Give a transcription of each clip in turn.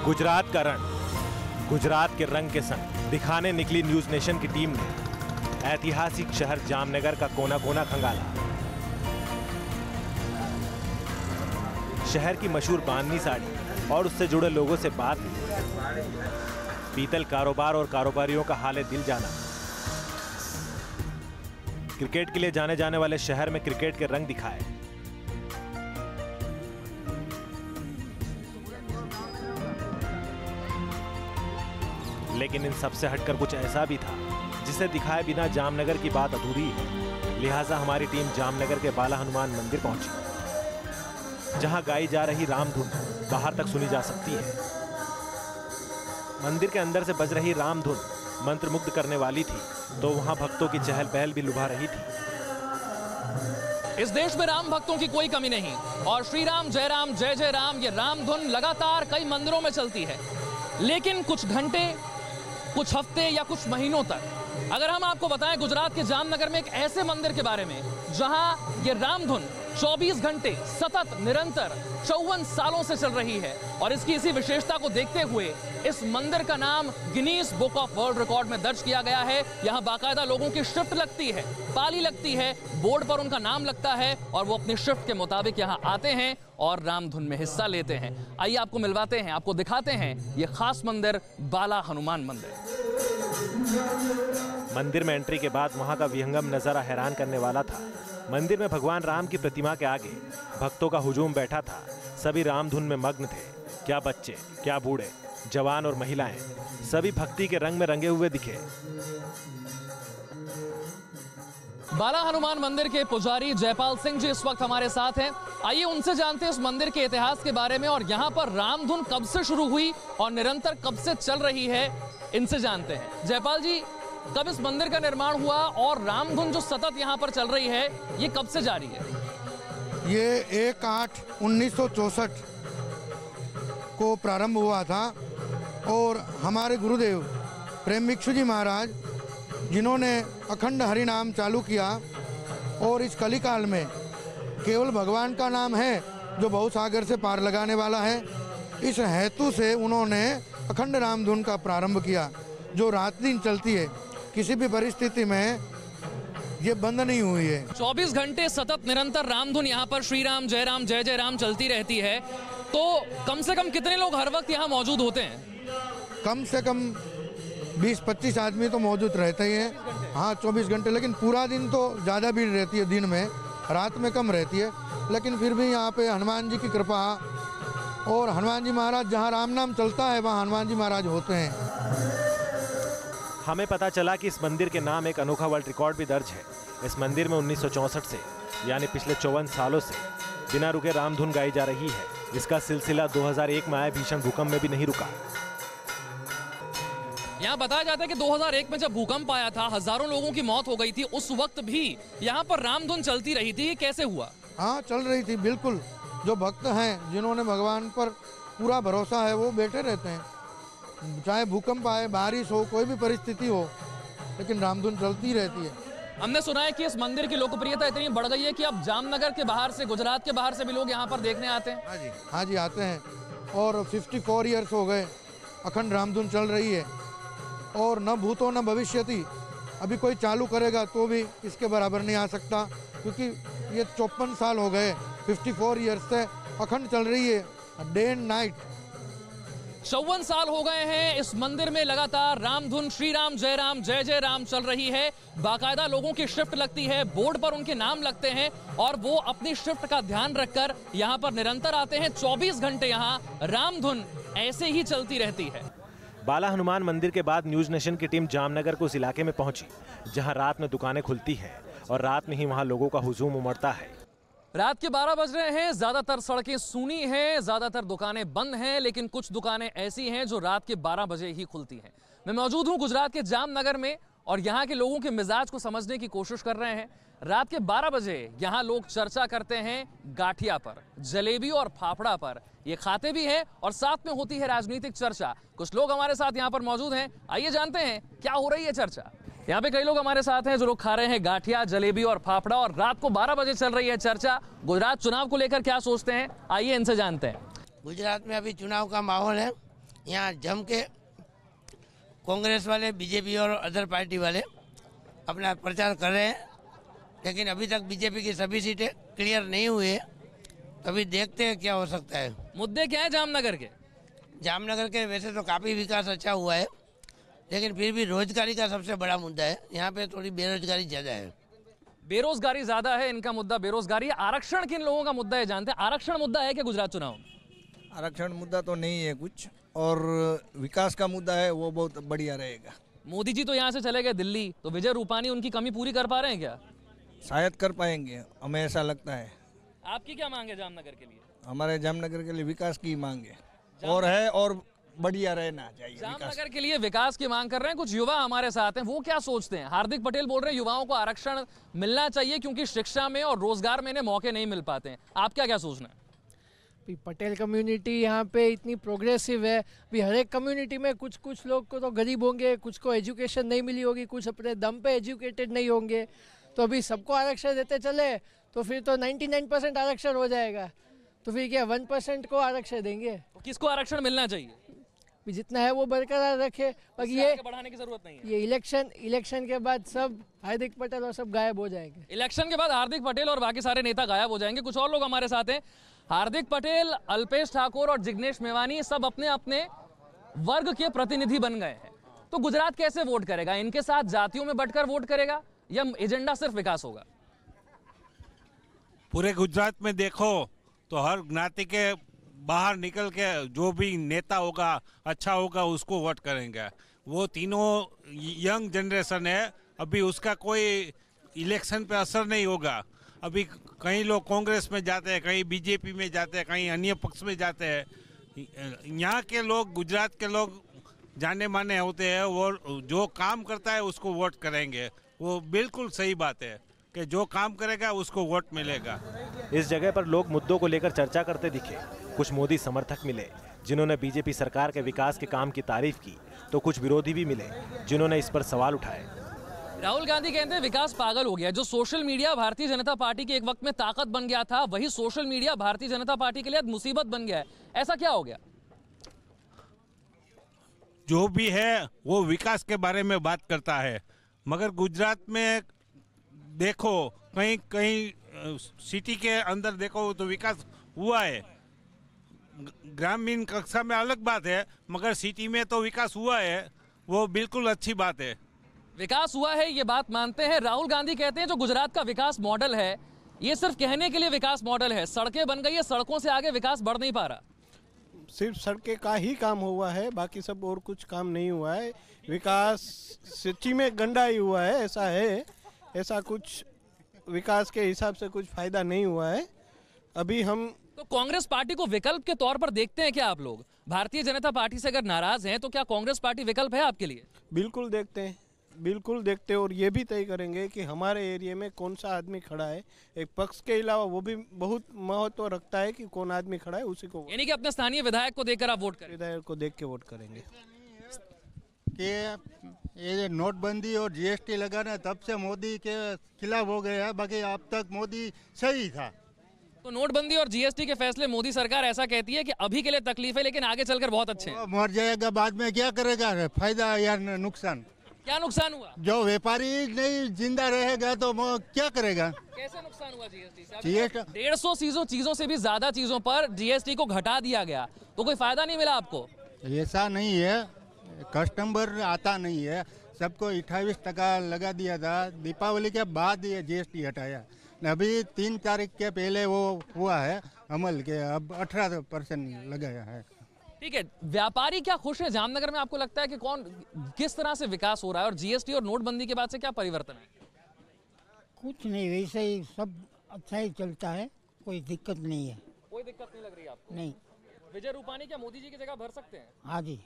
गुजरात का रण, गुजरात के रंग के संग दिखाने निकली न्यूज नेशन की टीम ने ऐतिहासिक शहर जामनगर का कोना कोना खंगाला। शहर की मशहूर बांधनी साड़ी और उससे जुड़े लोगों से बात की। पीतल कारोबार और कारोबारियों का हाल दिल जाना। क्रिकेट के लिए जाने जाने वाले शहर में क्रिकेट के रंग दिखाए। लेकिन इन सबसे हटकर कुछ ऐसा भी था जिसे दिखाए बिना जामनगर की बात अधूरी है। लिहाजा हमारी टीम जामनगर के बाला हनुमान मंदिर पहुंची, जहां गाई जा रही रामधुन बाहर तक सुनी जा सकती है। मंदिर के अंदर से बज रही रामधुन मंत्रमुग्ध करने वाली थी, तो वहां भक्तों की चहल पहल भी लुभा रही थी। इस देश में राम भक्तों की कोई कमी नहीं और श्री राम जय जय राम ये रामधुन लगातार कई मंदिरों में चलती है। लेकिन कुछ घंटे, कुछ हफ्ते या कुछ महीनों तक अगर हम आपको बताएं गुजरात के जामनगर में एक ऐसे मंदिर के बारे में जहां ये रामधुन 24 घंटे सतत निरंतर 54 सालों से चल रही है, और इसकी इसी विशेषता को देखते हुए इस मंदिर का नाम Guinness book of world record में दर्ज किया गया है। यहां बाकायदा लोगों की शिफ्ट लगती है, पाली लगती है, बोर्ड पर उनका नाम लगता है और वो अपनी शिफ्ट के मुताबिक यहां आते हैं और रामधुन में हिस्सा लेते हैं। आइए आपको मिलवाते हैं, आपको दिखाते हैं ये खास मंदिर बाला हनुमान मंदिर। मंदिर में एंट्री के बाद वहां का विहंगम नजारा हैरान करने वाला था। मंदिर में भगवान राम की प्रतिमा के आगे भक्तों का हुजूम बैठा था। सभी रामधुन में मग्न थे। क्या बच्चे, क्या बूढ़े, जवान और महिलाएं, सभी भक्ति के रंग में रंगे हुए दिखे। बाला हनुमान मंदिर के पुजारी जयपाल सिंह जी इस वक्त हमारे साथ हैं। आइए उनसे जानते हैं इस मंदिर के इतिहास के बारे में और यहाँ पर रामधुन कब से शुरू हुई और निरंतर कब से चल रही है, इनसे जानते हैं। जयपाल जी, कब इस मंदिर का निर्माण हुआ और रामधुन जो सतत यहाँ पर चल रही है ये कब से जारी है? ये 1/8/1964 को प्रारंभ हुआ था और हमारे गुरुदेव प्रेम भिक्षु जी महाराज जिन्होंने अखंड हरि नाम चालू किया, और इस कलिकाल में केवल भगवान का नाम है जो बहुसागर से पार लगाने वाला है। इस हेतु से उन्होंने अखंड रामधुन का प्रारंभ किया जो रात दिन चलती है, किसी भी परिस्थिति में ये बंद नहीं हुई है। 24 घंटे सतत निरंतर रामधुन यहाँ पर श्री राम जय जय राम चलती रहती है, तो कम से कम कितने लोग हर वक्त यहाँ मौजूद होते हैं? कम से कम 20-25 आदमी तो मौजूद रहते ही हैं। हाँ, 24 घंटे, लेकिन पूरा दिन तो ज़्यादा भीड़ रहती है, दिन में, रात में कम रहती है। लेकिन फिर भी यहाँ पे हनुमान जी की कृपा और हनुमान जी महाराज जहाँ राम नाम चलता है वहाँ हनुमान जी महाराज होते हैं। हमें पता चला कि इस मंदिर के नाम एक अनोखा वर्ल्ड रिकॉर्ड भी दर्ज है। इस मंदिर में 1964 से यानी पिछले 54 सालों से बिना रुके रामधुन गाई जा रही है। इसका सिलसिला 2001 में आए भीषण भूकंप में भी नहीं रुका। यहाँ बताया जाता है कि 2001 में जब भूकंप आया था, हजारों लोगों की मौत हो गई थी, उस वक्त भी यहाँ पर रामधुन चलती रही थी। ये कैसे हुआ? हाँ, चल रही थी, बिल्कुल। जो भक्त हैं जिन्होंने भगवान पर पूरा भरोसा है वो बैठे रहते हैं, चाहे भूकंप आए, बारिश हो, कोई भी परिस्थिति हो, लेकिन रामधुन चलती रहती है। हमने सुना है कि इस मंदिर की लोकप्रियता इतनी बढ़ गई है कि अब जामनगर के बाहर से, गुजरात के बाहर से भी लोग यहाँ पर देखने आते हैं। हाँ जी आते हैं, और 54 ईयर्स हो गए अखंड रामधुन चल रही है, और न भूतो न भविष्यति। अभी कोई चालू करेगा तो भी इसके बराबर नहीं आ सकता, क्योंकि ये 54 साल हो गए, 54 ईयर्स से अखंड चल रही है, डे एंड नाइट। 54 साल हो गए हैं इस मंदिर में लगातार रामधुन श्री राम जय राम चल रही है। बाकायदा लोगों की शिफ्ट लगती है, बोर्ड पर उनके नाम लगते हैं और वो अपनी शिफ्ट का ध्यान रखकर यहाँ पर निरंतर आते हैं। 24 घंटे यहाँ रामधुन ऐसे ही चलती रहती है। बाला हनुमान मंदिर के बाद न्यूज नेशन की टीम जामनगर को उस इलाके में पहुंची जहां रात में दुकानें खुलती हैं और रात में ही वहां लोगों का हुजूम उमड़ता है। रात के 12 बज रहे हैं, ज्यादातर सड़कें सूनी हैं, ज्यादातर दुकानें बंद हैं, लेकिन कुछ दुकानें ऐसी हैं जो रात के 12 बजे ही खुलती हैं। मैं मौजूद हूं गुजरात के जामनगर में और यहाँ के लोगों के मिजाज को समझने की कोशिश कर रहे हैं। रात के 12 बजे यहाँ लोग चर्चा करते हैं गाठिया पर, जलेबी और फाफड़ा पर। ये खाते भी हैं और साथ में होती है राजनीतिक चर्चा। कुछ लोग हमारे साथ यहाँ पर मौजूद हैं, आइए जानते हैं क्या हो रही है चर्चा। यहाँ पे कई लोग हमारे साथ हैं जो लोग खा रहे हैं गाठिया, जलेबी और फाफड़ा, और रात को 12 बजे चल रही है चर्चा। गुजरात चुनाव को लेकर क्या सोचते हैं, आइए इनसे जानते हैं। गुजरात में अभी चुनाव का माहौल है, यहाँ जम के कांग्रेस वाले, बीजेपी और अदर पार्टी वाले अपना प्रचार कर रहे हैं, लेकिन अभी तक बीजेपी की सभी सीटें क्लियर नहीं हुई है। तो अभी देखते हैं क्या हो सकता है। मुद्दे क्या है जामनगर के? जामनगर के वैसे तो काफ़ी विकास अच्छा हुआ है, लेकिन फिर भी रोजगारी का सबसे बड़ा मुद्दा है। यहाँ पे थोड़ी बेरोजगारी ज़्यादा है। बेरोजगारी ज्यादा है, इनका मुद्दा बेरोजगारी। आरक्षण किन लोगों का मुद्दा है जानते हैं? आरक्षण मुद्दा है क्या गुजरात चुनाव में? आरक्षण मुद्दा तो नहीं है कुछ, और विकास का मुद्दा है, वो बहुत बढ़िया रहेगा। मोदी जी तो यहाँ से चले गए दिल्ली, तो विजय रूपानी उनकी कमी पूरी कर पा रहे हैं क्या? शायद कर पाएंगे, हमें ऐसा लगता है। आपकी क्या मांग है जामनगर के लिए? हमारे जामनगर के लिए विकास की मांग है, और बढ़िया रहना चाहिए। जामनगर के लिए विकास की मांग कर रहे हैं कुछ युवा हमारे साथ हैं। वो क्या सोचते हैं? हार्दिक पटेल बोल रहे हैं युवाओं को आरक्षण मिलना चाहिए क्योंकि शिक्षा में और रोजगार में इन्हें मौके नहीं मिल पाते हैं। आप क्या सोचना है? पटेल कम्युनिटी यहाँ पे इतनी प्रोग्रेसिव है, भी हर एक कम्युनिटी में कुछ कुछ लोग को तो गरीब होंगे, कुछ को एजुकेशन नहीं मिली होगी, कुछ अपने दम पे एजुकेटेड नहीं होंगे। तो अभी सबको आरक्षण देते चले तो फिर तो 99% आरक्षण हो जाएगा। तो फिर क्या 1% को आरक्षण देंगे? तो किसको आरक्षण मिलना चाहिए? जितना है वो बरकरार रखे। बाकी ये बढ़ाने की जरूरत नहीं है। ये इलेक्शन के बाद सब हार्दिक पटेल और सब गायब हो जाएंगे। इलेक्शन के बाद हार्दिक पटेल और बाकी सारे नेता गायब हो जाएंगे। कुछ और लोग हमारे साथ हैं। हार्दिक पटेल, अल्पेश ठाकुर और जिग्नेश मेवानी सब अपने अपने वर्ग के प्रतिनिधि बन गए हैं। तो गुजरात कैसे वोट करेगा? इनके साथ जातियों में बंटकर वोट करेगा या एजेंडा सिर्फ विकास होगा? पूरे गुजरात में देखो तो हर ज्ञाति के बाहर निकल के जो भी नेता होगा, अच्छा होगा, उसको वोट करेंगे। वो तीनों यंग जनरेशन है, अभी उसका कोई इलेक्शन पे असर नहीं होगा। अभी कई लोग कांग्रेस में जाते हैं, कहीं बीजेपी में जाते हैं, कहीं अन्य पक्ष में जाते हैं। यहाँ के लोग, गुजरात के लोग जाने माने होते हैं, वो जो काम करता है उसको वोट करेंगे। वो बिल्कुल सही बात है कि जो काम करेगा उसको वोट मिलेगा। इस जगह पर लोग मुद्दों को लेकर चर्चा करते दिखे। कुछ मोदी समर्थक मिले जिन्होंने बीजेपी सरकार के विकास के काम की तारीफ की, तो कुछ विरोधी भी मिले जिन्होंने इस पर सवाल उठाए। राहुल गांधी कहते हैं विकास पागल हो गया। जो social media Bharatiya Janata party की एक वक्त में ताकत बन गया था, वही social media Bharatiya Janata party के लिए मुसीबत बन गया है। ऐसा क्या हो गया? जो भी है वो विकास के बारे में बात करता है, मगर गुजरात में देखो, कहीं कहीं सिटी के अंदर देखो तो विकास हुआ है। ग्रामीण कक्षा में अलग बात है, मगर सिटी में तो विकास हुआ है, वो बिल्कुल अच्छी बात है। विकास हुआ है, ये बात मानते हैं। राहुल गांधी कहते हैं जो गुजरात का विकास मॉडल है, ये सिर्फ कहने के लिए विकास मॉडल है। सड़कें बन गई है, सड़कों से आगे विकास बढ़ नहीं पा रहा। सिर्फ सड़कें का ही काम हुआ है, बाकी सब और कुछ काम नहीं हुआ है। विकास सच्ची में गंदा ही हुआ है, ऐसा है। ऐसा कुछ विकास के हिसाब से कुछ फायदा नहीं हुआ है। अभी हम तो कांग्रेस पार्टी को विकल्प के तौर पर देखते हैं क्या आप लोग? भारतीय जनता पार्टी से अगर नाराज हैं तो क्या कांग्रेस पार्टी विकल्प है आपके लिए? बिल्कुल देखते हैं, बिल्कुल देखते हैं, और ये भी तय करेंगे कि हमारे एरिया में कौन सा आदमी खड़ा है। एक पक्ष के अलावा वो भी बहुत महत्व रखता है कि कौन आदमी खड़ा है, उसी को। यानी कि अपने स्थानीय विधायक को देखकर आप वोट करें? विधायक को देख के वोट करेंगे। कि ये नोटबंदी और जीएसटी लगाना तब से मोदी के खिलाफ हो गया, बाकी अब तक मोदी सही था। तो नोटबंदी और जीएसटी के फैसले मोदी सरकार ऐसा कहती है कि अभी के लिए तकलीफ है, लेकिन आगे चलकर बहुत अच्छे हैं। मर जाएगा, बाद में क्या करेगा? फायदा या नुकसान? क्या नुकसान हुआ? जो व्यापारी नहीं जिंदा रहेगा तो वो क्या करेगा? कैसे नुकसान हुआ जीएसटी से? जीएसटी 150 चीजों से भी ज्यादा चीजों पर जीएसटी को घटा दिया गया, तो कोई फायदा नहीं मिला आपको? ऐसा नहीं है, कस्टमर आता नहीं है। सबको 28% लगा दिया था, दीपावली के बाद ये जीएसटी हटाया। अभी 3 तारीख के पहले वो हुआ है अमल के, अब 18% लगाया है। ठीक है, व्यापारी क्या खुश है जामनगर में? आपको लगता है कि किस तरह से विकास हो रहा है, और जीएसटी और नोटबंदी के बाद से क्या परिवर्तन है? कुछ नहीं, वैसे ही सब अच्छा ही चलता है, कोई दिक्कत नहीं है। कोई दिक्कत नहीं लग रही आपको? नहीं। विजय रूपानी क्या मोदी जी की जगह भर सकते हैं? हाँ जी,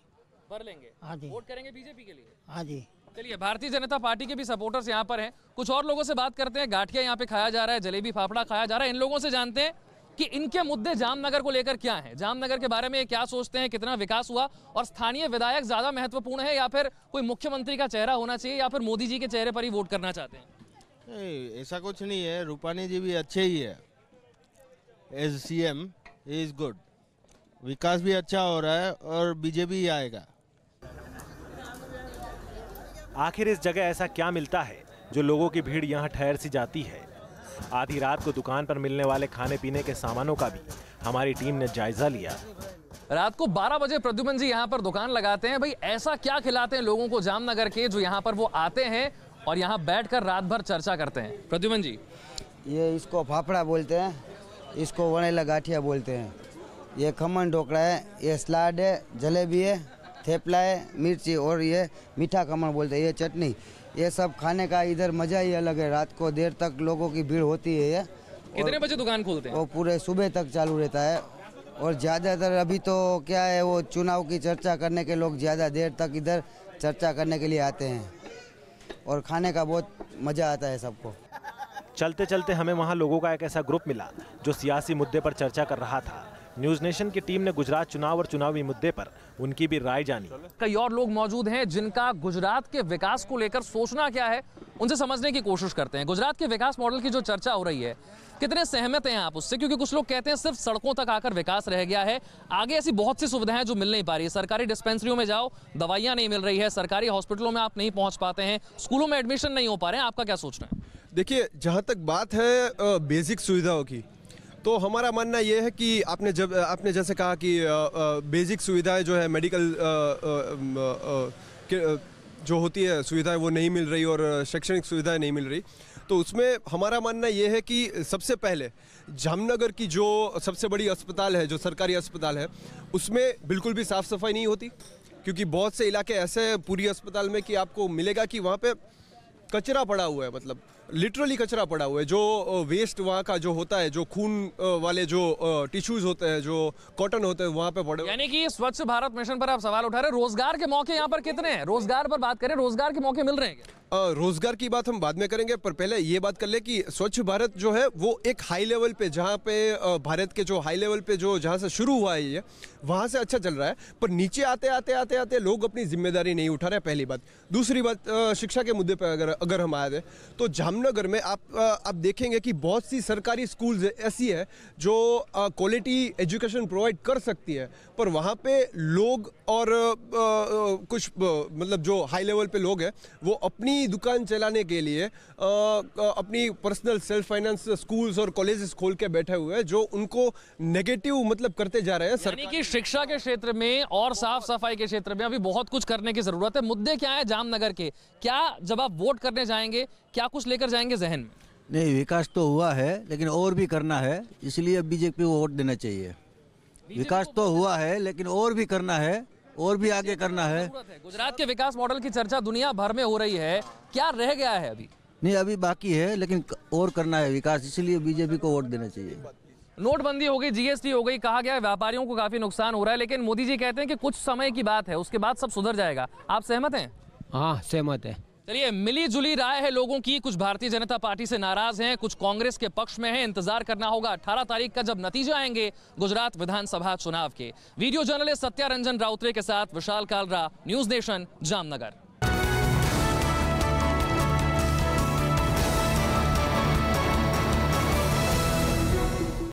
भर लेंगे। हाँ जी। वोट करेंगे बीजेपी के लिए? हाँ जी। चलिए, भारतीय जनता पार्टी के भी सपोर्टर्स यहाँ पर हैं। कुछ और लोगों से बात करते हैं। गाठिया यहाँ पे खाया जा रहा है, जलेबी फाफड़ा खाया जा रहा है। इन लोगों से जानते हैं कि इनके मुद्दे जामनगर को लेकर क्या हैं, जामनगर के बारे में क्या सोचते हैं, कितना विकास हुआ, और स्थानीय विधायक ज्यादा महत्वपूर्ण है या फिर कोई मुख्यमंत्री का चेहरा होना चाहिए, या फिर मोदी जी के चेहरे पर ही वोट करना चाहते हैं? ऐसा कुछ नहीं है, रूपानी जी भी अच्छे ही है। As CM he is good, विकास भी अच्छा हो रहा है और बीजेपी ही आएगा। आखिर इस जगह ऐसा क्या मिलता है जो लोगों की भीड़ यहाँ ठहर सी जाती है? आधी रात को दुकान पर मिलने वाले खाने पीने के सामानों का भी हमारी टीम ने जायजा लिया। रात को 12 बजे प्रद्युमन जी यहाँ पर दुकान लगाते हैं। भाई ऐसा क्या खिलाते हैं लोगों को जामनगर के जो यहाँ पर वो आते हैं और यहाँ बैठकर रात भर चर्चा करते हैं? प्रद्युमन जी, ये इसको फाफड़ा बोलते हैं, इसको वनेला गाठिया बोलते हैं, ये खमन ढोकला है, ये सलाद है, जलेबी है, थेपला है, मिर्ची और ये मीठा खमन बोलते हैं, ये चटनी। ये सब खाने का इधर मजा ही अलग है। रात को देर तक लोगों की भीड़ होती है। ये कितने बजे दुकान खोलते हैं? वो पूरे सुबह तक चालू रहता है। और ज़्यादातर अभी तो क्या है, वो चुनाव की चर्चा करने के लोग ज़्यादा देर तक इधर चर्चा करने के लिए आते हैं और खाने का बहुत मज़ा आता है सबको। चलते चलते हमें वहाँ लोगों का एक ऐसा ग्रुप मिला जो सियासी मुद्दे पर चर्चा कर रहा था। न्यूज़ नेशन की टीम ने गुजरात चुनाव और चुनावी मुद्दे पर उनकी भी राय जानी। कई और लोग मौजूद हैं जिनका गुजरात के विकास को लेकर सोचना क्या है, उनसे समझने की कोशिश करते हैं। गुजरात के विकास मॉडल की जो चर्चा हो रही है, कितने सहमत हैं आप उससे? क्योंकि कुछ लोग कहते हैं सिर्फ सड़कों तक आकर विकास रह गया है, आगे ऐसी बहुत सी सुविधाएं जो मिल नहीं पा रही है। सरकारी डिस्पेंसरियों में जाओ, दवाइयां नहीं मिल रही है, सरकारी हॉस्पिटलों में आप नहीं पहुंच पाते हैं, स्कूलों में एडमिशन नहीं हो पा रहे हैं। आपका क्या सोचना है? देखिए, जहाँ तक बात है बेसिक सुविधाओं की, तो हमारा मानना यह है कि आपने जैसे कहा कि बेसिक सुविधाएं जो है मेडिकल जो होती है सुविधाएं वो नहीं मिल रही और शैक्षणिक सुविधाएं नहीं मिल रही। तो उसमें हमारा मानना यह है कि सबसे पहले जामनगर की जो सबसे बड़ी अस्पताल है, जो सरकारी अस्पताल है, उसमें बिल्कुल भी साफ़ सफाई नहीं होती। क्योंकि बहुत से इलाके ऐसे हैं पूरी अस्पताल में कि आपको मिलेगा कि वहाँ पे कचरा पड़ा हुआ है, मतलब लिटरली कचरा पड़ा हुआ है। जो वेस्ट वहाँ का जो होता है, जो खून वाले जो टिश्यूज होते हैं, जो कॉटन होते हैं, वहाँ पे पड़े। यानी कि स्वच्छ भारत मिशन पर आप सवाल उठा रहे हैं। रोजगार के मौके यहाँ पर कितने हैं? रोजगार पर बात करें, रोजगार के मौके मिल रहे हैं क्या? रोजगार की बात हम बाद में करेंगे, पर पहले ये बात कर ले कि स्वच्छ भारत जो है वो एक हाई लेवल पे, जहाँ पे भारत के जो हाई लेवल पे जो जहाँ से शुरू हुआ है ये, वहाँ से अच्छा चल रहा है। पर नीचे आते आते आते आते लोग अपनी जिम्मेदारी नहीं उठा रहे, पहली बात। दूसरी बात, शिक्षा के मुद्दे पर अगर हम आए थे तो जामनगर में आप देखेंगे कि बहुत सी सरकारी स्कूल्स ऐसी है जो क्वालिटी एजुकेशन प्रोवाइड कर सकती है, पर वहाँ पे लोग और कुछ मतलब जो हाई लेवल पे लोग हैं वो अपनी दुकान चलाने के लिए अपनी पर्सनल सेल्फ फाइनेंस स्कूल्स और कॉलेजेस खोल के बैठे हुए हैं, जो उनको नेगेटिव मतलब करते जा रहे हैं। यानी कि शिक्षा के क्षेत्र में और साफ सफाई के क्षेत्र में अभी बहुत कुछ करने की जरूरत है। मुद्दे क्या है जामनगर के? क्या जब आप वोट करने जाएंगे क्या कुछ लेकर जाएंगे जहन में? नहीं, विकास तो हुआ है लेकिन और भी करना है, इसलिए बीजेपी को वोट देना चाहिए। विकास तो हुआ है लेकिन और भी करना है, और भी आगे करना है। गुजरात के विकास मॉडल की चर्चा दुनिया भर में हो रही है, क्या रह गया है अभी? नहीं, अभी बाकी है लेकिन और करना है विकास, इसलिए बीजेपी को वोट देना चाहिए। नोटबंदी हो गई, जीएसटी हो गई, कहा गया है व्यापारियों को काफी नुकसान हो रहा है, लेकिन मोदी जी कहते हैं कि कुछ समय की बात है, उसके बाद सब सुधर जाएगा। आप सहमत हैं? हाँ, सहमत है। चलिए, मिली जुली राय है लोगों की। कुछ भारतीय जनता पार्टी से नाराज हैं, कुछ कांग्रेस के पक्ष में हैं। इंतजार करना होगा 18 तारीख का जब नतीजे आएंगे गुजरात विधानसभा चुनाव के। वीडियो जर्नलिस्ट सत्या रंजन राउतरे के साथ विशाल कालरा, न्यूज नेशन, जामनगर।